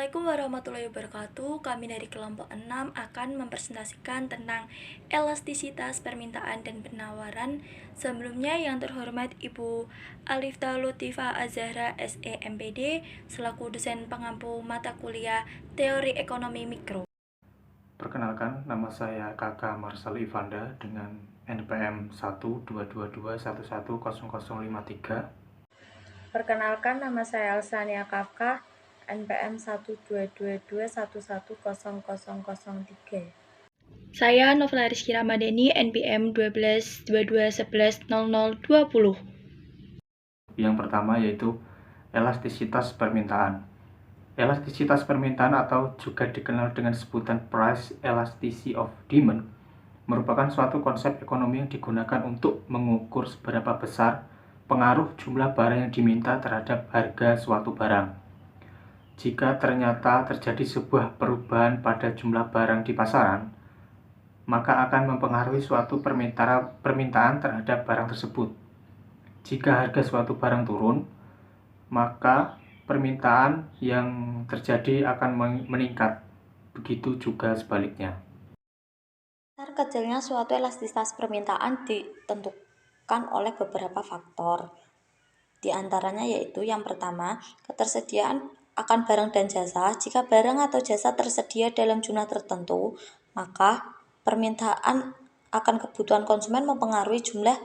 Assalamualaikum warahmatullahi wabarakatuh. Kami dari kelompok 6 akan mempresentasikan tentang elastisitas permintaan dan penawaran. Sebelumnya yang terhormat Ibu Alifta Lutfifa Az-Zahra SE MPD selaku dosen pengampu mata kuliah Teori Ekonomi Mikro. Perkenalkan, nama saya Kakak Marsali Ivanda dengan NPM 12221110053. Perkenalkan, nama saya Elsania Kafka, NPM 12221100003. Saya Novela Rizky Ramadhani, NPM 1222110020. Yang pertama yaitu elastisitas permintaan. Elastisitas permintaan atau juga dikenal dengan sebutan price elasticity of demand merupakan suatu konsep ekonomi yang digunakan untuk mengukur seberapa besar pengaruh jumlah barang yang diminta terhadap harga suatu barang. Jika ternyata terjadi sebuah perubahan pada jumlah barang di pasaran, maka akan mempengaruhi suatu permintaan terhadap barang tersebut. Jika harga suatu barang turun, maka permintaan yang terjadi akan meningkat. Begitu juga sebaliknya. Besar kecilnya suatu elastisitas permintaan ditentukan oleh beberapa faktor. Di antaranya yaitu yang pertama, ketersediaan akan barang dan jasa. Jika barang atau jasa tersedia dalam jumlah tertentu, maka permintaan akan kebutuhan konsumen mempengaruhi jumlah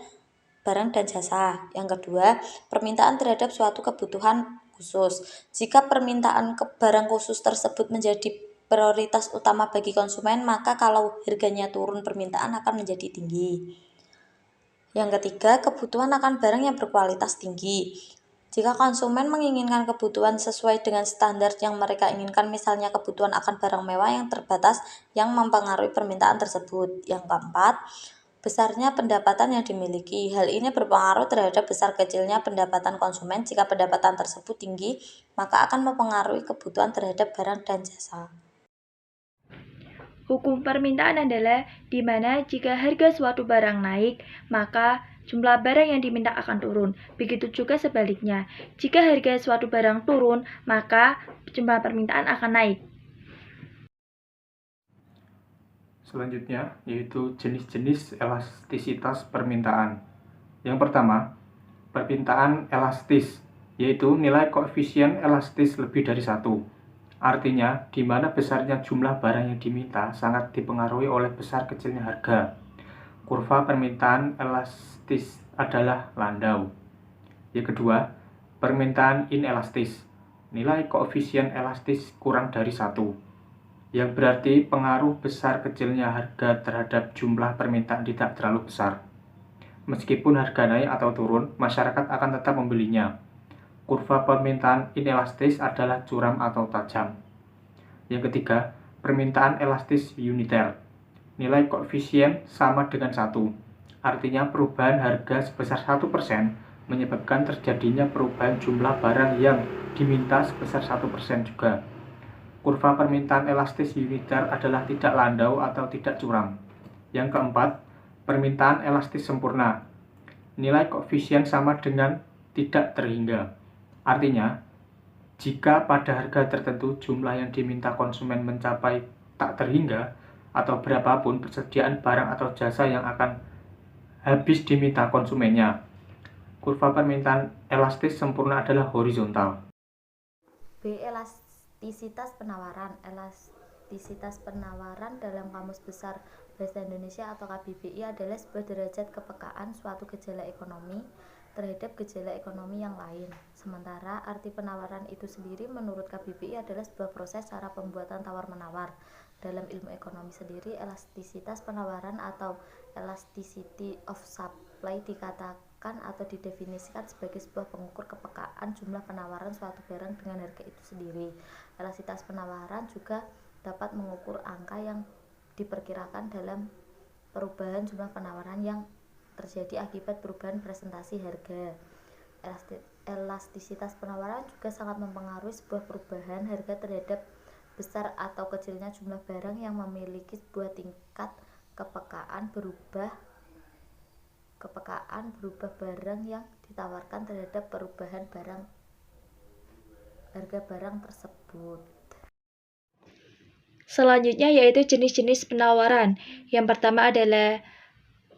barang dan jasa. Yang kedua, permintaan terhadap suatu kebutuhan khusus. Jika permintaan ke barang khusus tersebut menjadi prioritas utama bagi konsumen, maka kalau harganya turun, permintaan akan menjadi tinggi. Yang ketiga, kebutuhan akan barang yang berkualitas tinggi. Jika konsumen menginginkan kebutuhan sesuai dengan standar yang mereka inginkan, misalnya kebutuhan akan barang mewah yang terbatas yang mempengaruhi permintaan tersebut. Yang keempat, besarnya pendapatan yang dimiliki. Hal ini berpengaruh terhadap besar kecilnya pendapatan konsumen. Jika pendapatan tersebut tinggi, maka akan mempengaruhi kebutuhan terhadap barang dan jasa. Hukum permintaan adalah di mana jika harga suatu barang naik, maka jumlah barang yang diminta akan turun. Begitu juga sebaliknya. Jika harga suatu barang turun, maka jumlah permintaan akan naik. Selanjutnya yaitu jenis-jenis elastisitas permintaan. Yang pertama, permintaan elastis, yaitu nilai koefisien elastis lebih dari 1. Artinya, di mana besarnya jumlah barang yang diminta sangat dipengaruhi oleh besar kecilnya harga. Kurva permintaan elastis adalah landau. Yang kedua, permintaan inelastis. Nilai koefisien elastis kurang dari 1. Yang berarti pengaruh besar kecilnya harga terhadap jumlah permintaan tidak terlalu besar. Meskipun harga naik atau turun, masyarakat akan tetap membelinya. Kurva permintaan inelastis adalah curam atau tajam. Yang ketiga, permintaan elastis uniter. Nilai koefisien sama dengan 1. Artinya perubahan harga sebesar 1% menyebabkan terjadinya perubahan jumlah barang yang diminta sebesar 1% juga. Kurva permintaan elastis uniter adalah tidak landau atau tidak curam. Yang keempat, permintaan elastis sempurna. Nilai koefisien sama dengan tidak terhingga. Artinya, jika pada harga tertentu jumlah yang diminta konsumen mencapai tak terhingga atau berapapun persediaan barang atau jasa yang akan habis diminta konsumennya, kurva permintaan elastis sempurna adalah horizontal. B. Elastisitas penawaran. Elastisitas penawaran dalam Kamus Besar Bahasa Indonesia atau KBBI adalah sebuah derajat kepekaan suatu gejala ekonomi terhadap gejala ekonomi yang lain. Sementara arti penawaran itu sendiri menurut KBBI adalah sebuah proses cara pembuatan tawar-menawar. Dalam ilmu ekonomi sendiri, elastisitas penawaran atau elasticity of supply dikatakan atau didefinisikan sebagai sebuah pengukur kepekaan jumlah penawaran suatu barang dengan harga itu sendiri. Elastisitas penawaran juga dapat mengukur angka yang diperkirakan dalam perubahan jumlah penawaran yang terjadi akibat perubahan presentasi harga. Elastisitas penawaran juga sangat mempengaruhi sebuah perubahan harga terhadap besar atau kecilnya jumlah barang yang memiliki sebuah tingkat kepekaan berubah barang yang ditawarkan terhadap perubahan harga barang tersebut. Selanjutnya yaitu jenis-jenis penawaran. Yang pertama adalah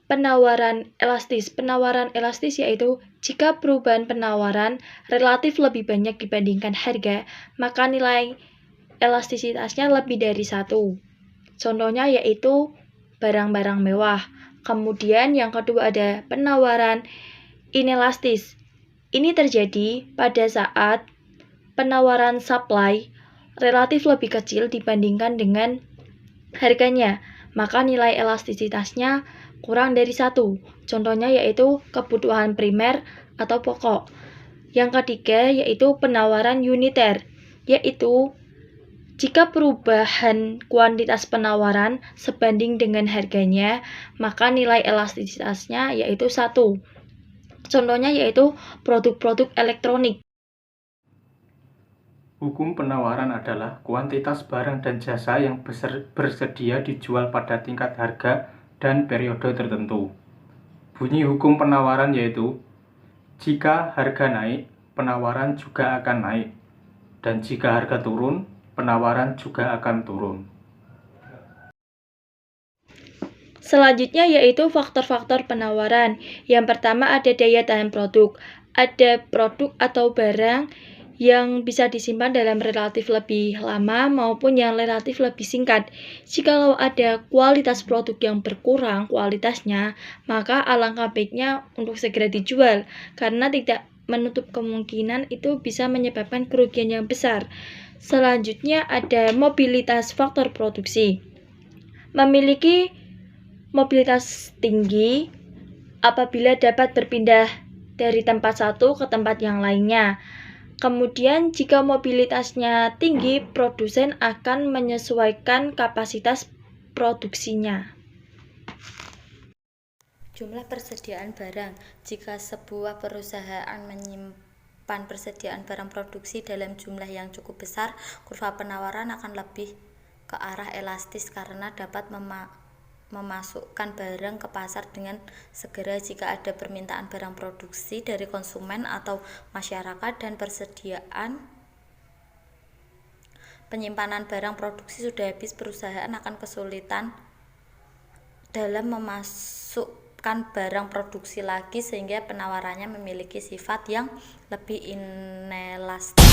penawaran elastis. Penawaran elastis yaitu jika perubahan penawaran relatif lebih banyak dibandingkan harga, maka nilai elastisitasnya lebih dari 1. Contohnya yaitu barang-barang mewah. Kemudian yang kedua ada penawaran inelastis. Ini terjadi pada saat penawaran supply relatif lebih kecil dibandingkan dengan harganya, maka nilai elastisitasnya kurang dari 1. Contohnya yaitu kebutuhan primer atau pokok. Yang ketiga yaitu penawaran uniter, yaitu jika perubahan kuantitas penawaran sebanding dengan harganya, maka nilai elastisitasnya yaitu 1. Contohnya yaitu produk-produk elektronik. Hukum penawaran adalah kuantitas barang dan jasa yang bersedia dijual pada tingkat harga dan periode tertentu. Bunyi hukum penawaran yaitu, jika harga naik, penawaran juga akan naik. Dan jika harga turun, penawaran juga akan turun. Selanjutnya yaitu faktor-faktor penawaran. Yang pertama ada daya tahan produk. Ada produk atau barang yang bisa disimpan dalam relatif lebih lama maupun yang relatif lebih singkat. Jikalau ada kualitas produk yang berkurang kualitasnya, maka alangkah baiknya untuk segera dijual, karena tidak menutup kemungkinan itu bisa menyebabkan kerugian yang besar. Selanjutnya ada mobilitas faktor produksi. Memiliki mobilitas tinggi apabila dapat berpindah dari tempat satu ke tempat yang lainnya. Kemudian jika mobilitasnya tinggi, produsen akan menyesuaikan kapasitas produksinya. Jumlah persediaan barang. Jika sebuah perusahaan menyimpan persediaan barang produksi dalam jumlah yang cukup besar, kurva penawaran akan lebih ke arah elastis karena dapat memasukkan barang ke pasar dengan segera jika ada permintaan barang produksi dari konsumen atau masyarakat dan persediaan penyimpanan barang produksi sudah habis, perusahaan akan kesulitan dalam memasukkan barang produksi lagi sehingga penawarannya memiliki sifat yang lebih inelastis.